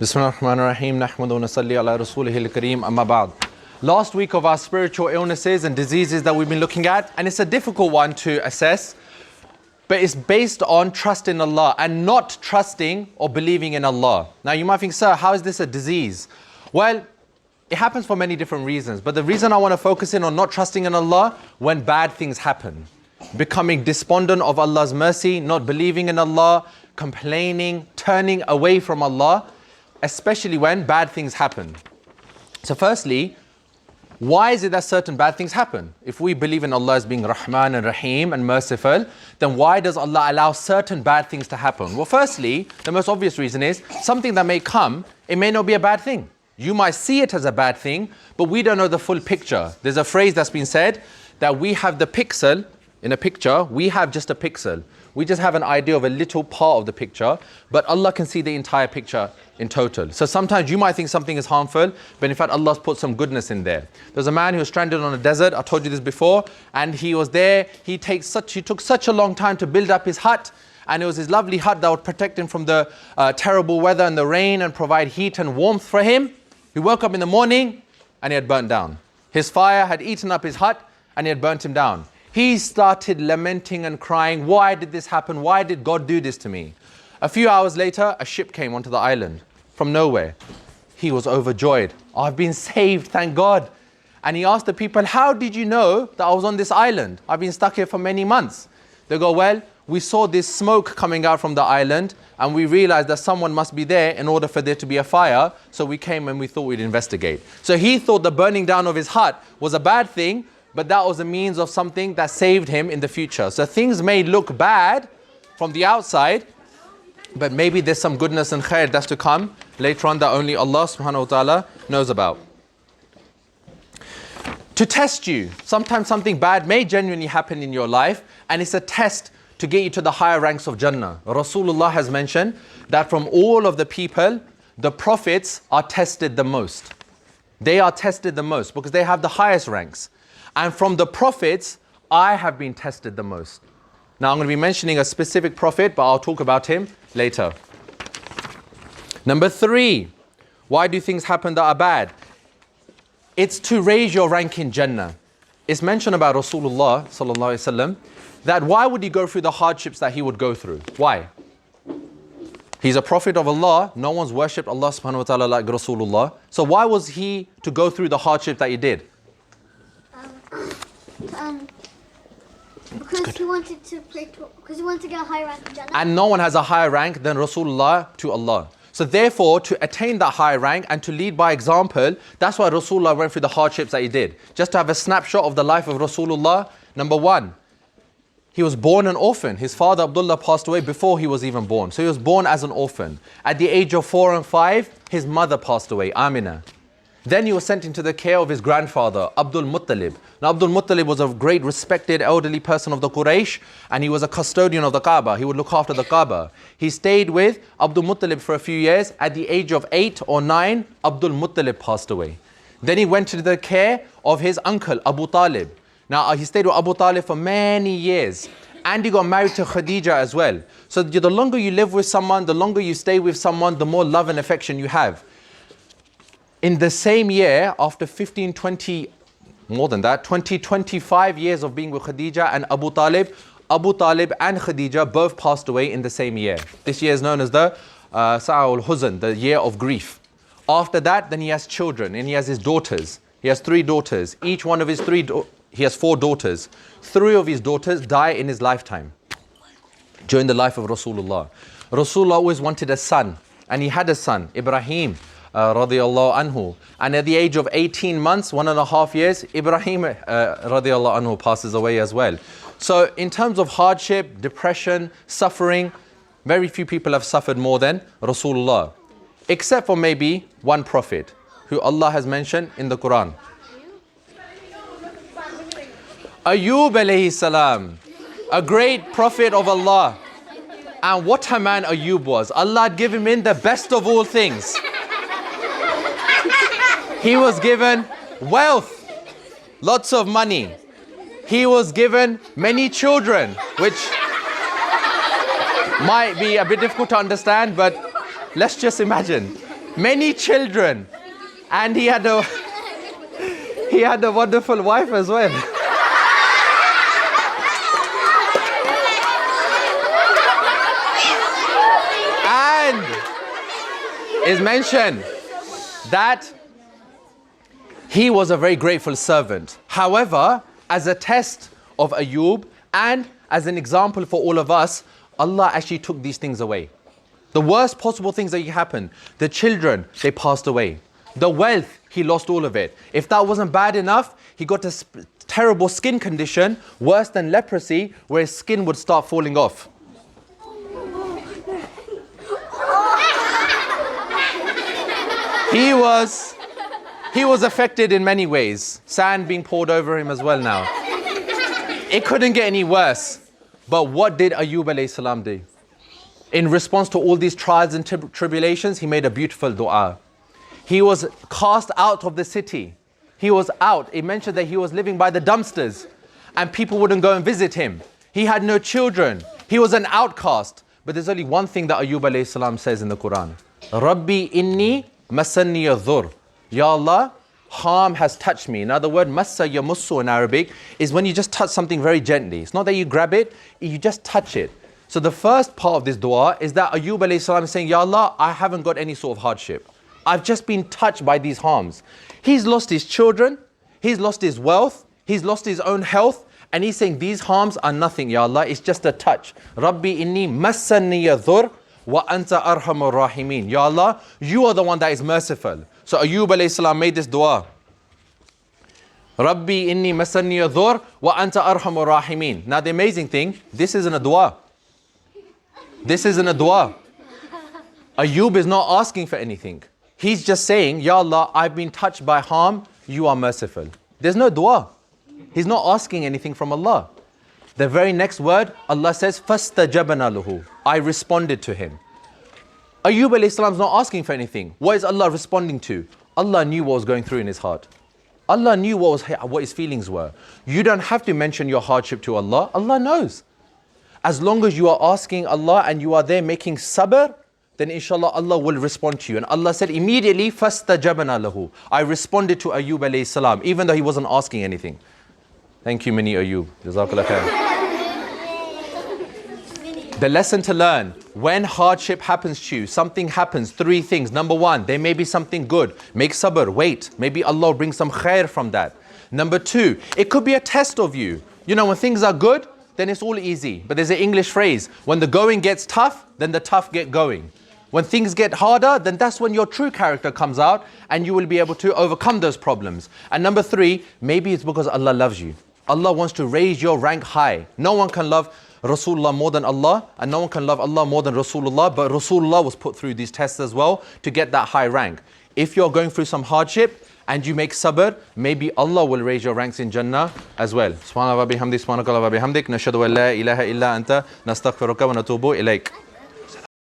Bismillahirrahmanirrahim. Nahmadu wa nasalli ala rasulihil kareem. Amma ba'd. Last week of our spiritual illnesses and diseases that we've been looking at, and it's a difficult one to assess, but it's based on trust in Allah and not trusting or believing in Allah. Now you might think, sir, how is this a disease? Well, it happens for many different reasons, but the reason I want to focus in on not trusting in Allah, when bad things happen, becoming despondent of Allah's mercy, not believing in Allah, complaining, turning away from Allah, especially when bad things happen. So firstly, why is it that certain bad things happen? If we believe in Allah as being Rahman and Rahim and merciful, then why does Allah allow certain bad things to happen? Well, firstly, the most obvious reason is something that may come, it may not be a bad thing. You might see it as a bad thing, but we don't know the full picture. There's a phrase that's been said that we have the pixel in a picture, we have just a pixel. We just have an idea of a little part of the picture, but Allah can see the entire picture in total. So sometimes you might think something is harmful, but in fact Allah's put some goodness in there. There's a man who was stranded on a desert, I told you this before, and he was there, he took such a long time to build up his hut, and it was his lovely hut that would protect him from the terrible weather and the rain and provide heat and warmth for him. He woke up in the morning and he had burnt down. His fire had eaten up his hut and he had burnt him down. He started lamenting and crying, why did this happen? Why did God do this to me? A few hours later, a ship came onto the island from nowhere. He was overjoyed. I've been saved, thank God. And he asked the people, how did you know that I was on this island? I've been stuck here for many months. They go, well, we saw this smoke coming out from the island and we realized that someone must be there in order for there to be a fire. So we came and we thought we'd investigate. So he thought the burning down of his hut was a bad thing, but that was a means of something that saved him in the future. So things may look bad from the outside, but maybe there's some goodness and khair that's to come later on that only Allah subhanahu wa ta'ala knows about. To test you, sometimes something bad may genuinely happen in your life, and it's a test to get you to the higher ranks of Jannah. Rasulullah has mentioned that from all of the people, the prophets are tested the most. They are tested the most because they have the highest ranks. And from the prophets, I have been tested the most. Now I'm going to be mentioning a specific prophet, but I'll talk about him later. Number 3, why do things happen that are bad? It's to raise your rank in Jannah. It's mentioned about Rasulullah sallallahu alaihi wasallam that why would he go through the hardships that he would go through? Why? He's a prophet of Allah. No one's worshipped Allah subhanahu wa ta'ala like Rasulullah. So why was he to go through the hardship that he did? Because he wanted to pray because he wanted to get a higher rank in Jannah. And no one has a higher rank than Rasulullah to Allah. So therefore, to attain that higher rank and to lead by example, that's why Rasulullah went through the hardships that he did. Just to have a snapshot of the life of Rasulullah. Number 1, he was born an orphan. His father Abdullah passed away before he was even born. So he was born as an orphan. At the age of 4 and 5, his mother passed away, Amina. Then he was sent into the care of his grandfather, Abdul Muttalib. Now Abdul Muttalib was a great respected elderly person of the Quraysh, and he was a custodian of the Kaaba. He would look after the Kaaba. He stayed with Abdul Muttalib for a few years. At the age of 8 or 9, Abdul Muttalib passed away. Then he went to the care of his uncle, Abu Talib. Now he stayed with Abu Talib for many years. And he got married to Khadija as well. So the longer you live with someone, the longer you stay with someone, the more love and affection you have. In the same year, after 15, 20, more than that, 20, 25 years of being with Khadija and Abu Talib and Khadija both passed away in the same year. This year is known as the Sa'ul Huzn, the year of grief. After that, then he has children and he has his daughters. He has 3 daughters. Each one of his he has 4 daughters. 3 of his daughters die in his lifetime during the life of Rasulullah. Rasulullah always wanted a son, and he had a son, Ibrahim. Radiallahu anhu. And at the age of 18 months, 1.5 years, Ibrahim radiallahu anhu passes away as well. So in terms of hardship, depression, suffering, very few people have suffered more than Rasulullah. Except for maybe one prophet who Allah has mentioned in the Quran. Ayub alayhi salam, a great prophet of Allah. And what a man Ayub was. Allah had given him the best of all things. He was given wealth, lots of money. He was given many children, which might be a bit difficult to understand, but let's just imagine. many children, and he had a wonderful wife as well. And is mentioned that he was a very grateful servant. However, as a test of Ayub and as an example for all of us, Allah actually took these things away. The worst possible things that happened. The children, they passed away. The wealth, he lost all of it. If that wasn't bad enough, he got a terrible skin condition, worse than leprosy, where his skin would start falling off. He was affected in many ways. Sand being poured over him as well now. It couldn't get any worse. But what did Ayub alayhi salam do? In response to all these trials and tribulations, he made a beautiful dua. He was cast out of the city. He was out. It mentioned that he was living by the dumpsters and people wouldn't go and visit him. He had no children. He was an outcast. But there's only one thing that Ayub alayhi salam says in the Quran. Rabbi inni masanni yadhur. Ya Allah, harm has touched me. In other words, massa yamussu in Arabic is when you just touch something very gently. It's not that you grab it, you just touch it. So the first part of this dua is that Ayub alayhi salam is saying, Ya Allah, I haven't got any sort of hardship. I've just been touched by these harms. He's lost his children, he's lost his wealth, he's lost his own health, and he's saying these harms are nothing, Ya Allah, it's just a touch. Rabbi inni massanni yadhur wa anta arhamur rahimin. Ya Allah, you are the one that is merciful. So Ayub alayhi salam made this dua. Rabbi inni massanni yadhur wa anta arhamur rahimin. Now the amazing thing, this isn't a dua. This isn't a dua. Ayub is not asking for anything. He's just saying, Ya Allah, I've been touched by harm, you are merciful. There's no dua. He's not asking anything from Allah. The very next word, Allah says, فَاسْتَجَبْنَا لَهُ. I responded to him. Ayub alayhi salam is not asking for anything. What is Allah responding to? Allah knew what was going through in his heart. Allah knew what his feelings were. You don't have to mention your hardship to Allah. Allah knows. As long as you are asking Allah and you are there making sabr, then inshallah Allah will respond to you. And Allah said immediately, فَاسْتَجَبْنَا لَهُ. I responded to Ayub alayhi salam, even though he wasn't asking anything. Thank you, Mini Ayub. Jazakallah khair. The lesson to learn, when hardship happens to you, something happens, three things. Number one, there may be something good. Make sabr, wait. Maybe Allah will bring some khair from that. Number two, it could be a test of you. You know, when things are good, then it's all easy. But there's an English phrase, when the going gets tough, then the tough get going. When things get harder, then that's when your true character comes out and you will be able to overcome those problems. And number three, maybe it's because Allah loves you. Allah wants to raise your rank high. No one can love Rasulullah more than Allah, and no one can love Allah more than Rasulullah, but Rasulullah was put through these tests as well to get that high rank. If you're going through some hardship and you make sabr, maybe Allah will raise your ranks in Jannah as well. Subhanallah wa bihamdik, subhanakallah wa bihamdik, nashhadu an la ilaha illa anta, nastaghfiruka wa natubu ilayk.